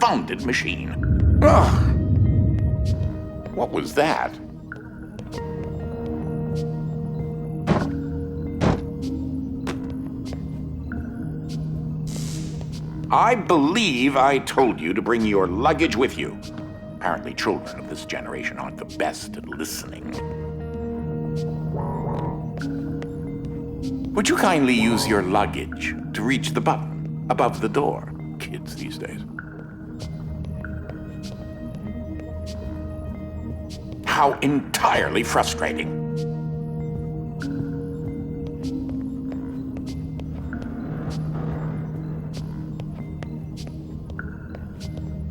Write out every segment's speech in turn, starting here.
confounded machine. Ugh. What was that? I believe I told you to bring your luggage with you. Apparently children of this generation aren't the best at listening. Would you kindly use your luggage to reach the button above the door? Kids these days. How entirely frustrating.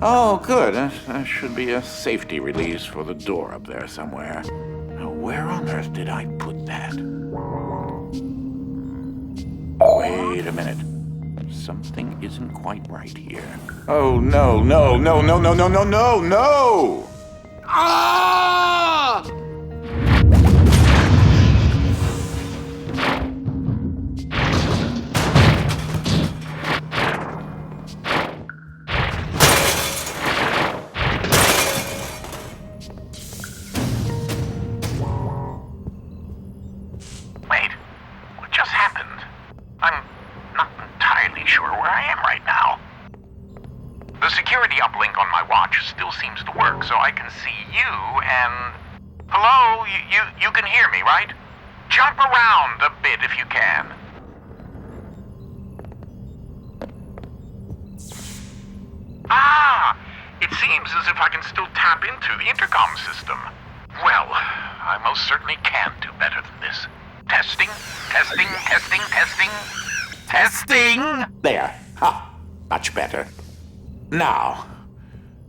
Oh, good. There should be a safety release for the door up there somewhere. Now, where on earth did I put that? Wait a minute. Something isn't quite right here. Oh, no, no, no, no, no, no, no, no, no! Ah! Wait, what just happened? I'm not entirely sure where I am right now. The security uplink on my watch still seems to work, so I can see you and... Hello? You can hear me, right? Jump around a bit if you can. Ah! It seems as if I can still tap into the intercom system. Well, I most certainly can do better than this. Testing, testing, testing, testing, testing! There. Ha! Much better. Now,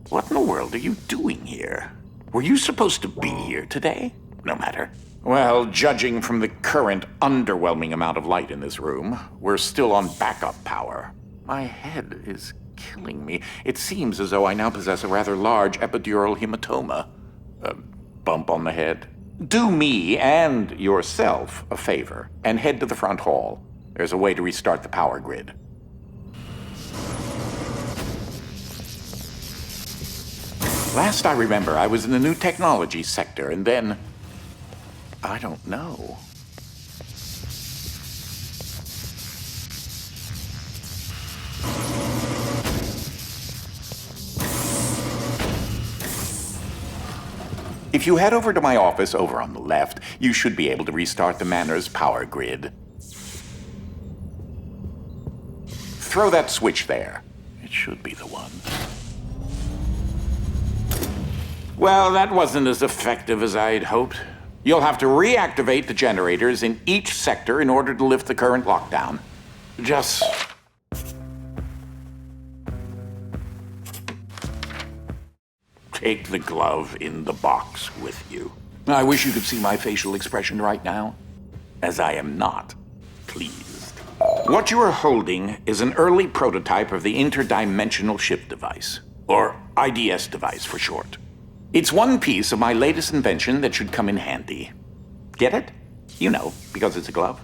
what in the world are you doing here? Were you supposed to be here today? No matter. Well, judging from the current underwhelming amount of light in this room, we're still on backup power. My head is killing me. It seems as though I now possess a rather large epidural hematoma. A bump on the head. Do me and yourself a favor and head to the front hall. There's a way to restart the power grid. Last I remember, I was in the new technology sector, and then... I don't know. If you head over to my office over on the left, you should be able to restart the Manor's power grid. Throw that switch there. It should be the one. Well, that wasn't as effective as I'd hoped. You'll have to reactivate the generators in each sector in order to lift the current lockdown. Just... take the glove in the box with you. I wish you could see my facial expression right now, as I am not pleased. What you are holding is an early prototype of the interdimensional shift device, or IDS device for short. It's one piece of my latest invention that should come in handy. Get it? You know, because it's a glove.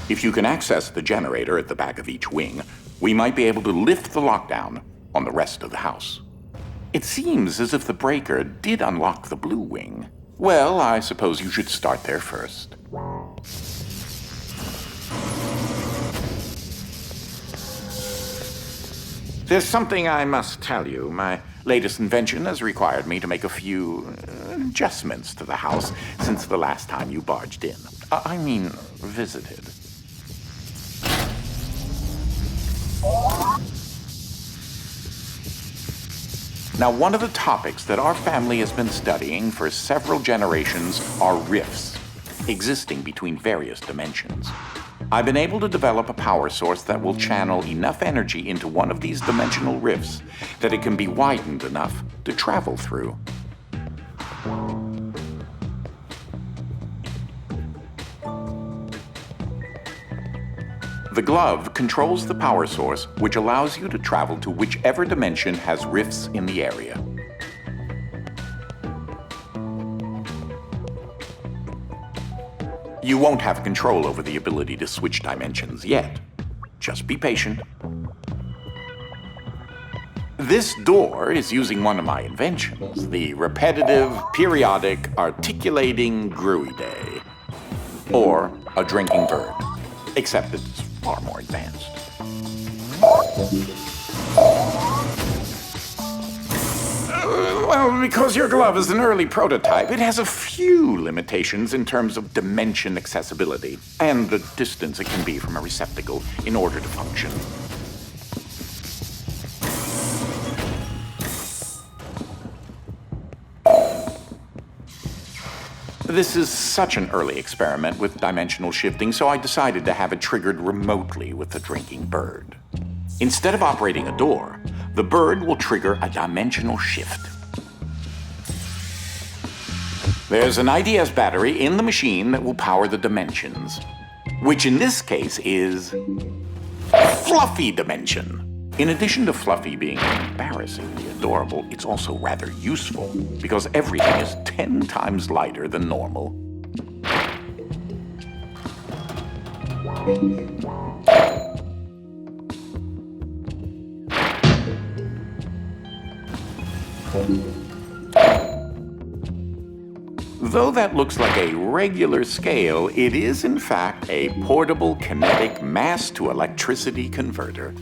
If you can access the generator at the back of each wing, we might be able to lift the lockdown on the rest of the house. It seems as if the breaker did unlock the blue wing. Well, I suppose you should start there first. There's something I must tell you. My latest invention has required me to make a few adjustments to the house since the last time you barged in. I mean, visited. Now, one of the topics that our family has been studying for several generations are rifts, existing between various dimensions. I've been able to develop a power source that will channel enough energy into one of these dimensional rifts that it can be widened enough to travel through. The glove controls the power source, which allows you to travel to whichever dimension has rifts in the area. You won't have control over the ability to switch dimensions yet. Just be patient. This door is using one of my inventions, the repetitive, periodic, articulating gruidae, or a drinking bird, except it's far more advanced. Well, because your glove is an early prototype, it has a few limitations in terms of dimension accessibility and the distance it can be from a receptacle in order to function. This is such an early experiment with dimensional shifting, so I decided to have it triggered remotely with the drinking bird. Instead of operating a door, the bird will trigger a dimensional shift. There's an IDS battery in the machine that will power the dimensions, which in this case is Fluffy Dimension. In addition to Fluffy being embarrassingly adorable, it's also rather useful because everything is 10 times lighter than normal. Though that looks like a regular scale, it is in fact a portable kinetic mass-to-electricity converter.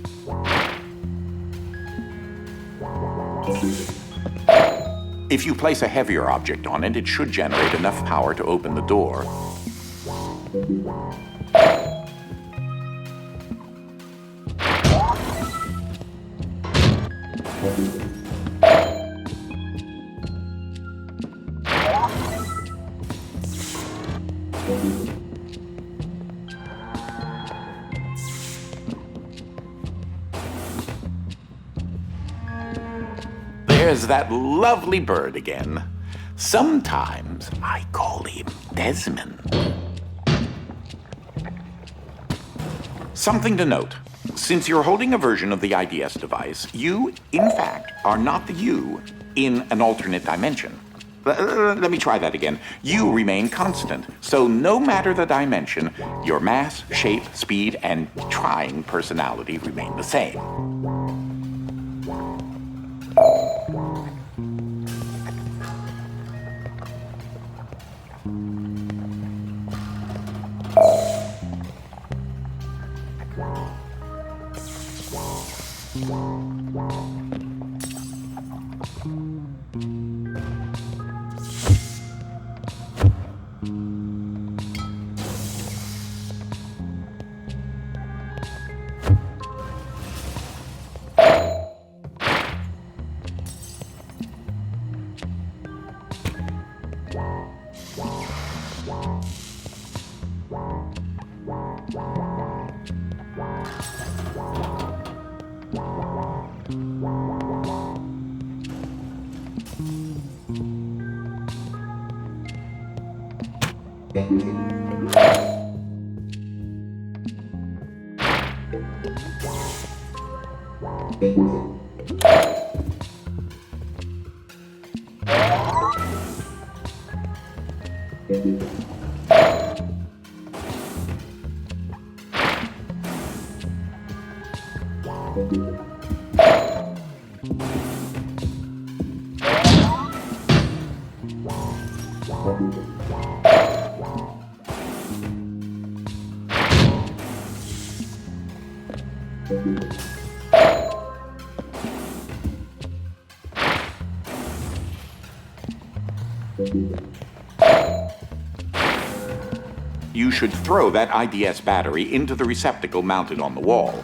If you place a heavier object on it, it should generate enough power to open the door. There's that lovely bird again. Sometimes I call him Desmond. Something to note. Since you're holding a version of the IDS device, you, in fact, are not the you in an alternate dimension. Let me try that again. You remain constant, so no matter the dimension, your mass, shape, speed, and trying personality remain the same. You should throw that IDS battery into the receptacle mounted on the wall.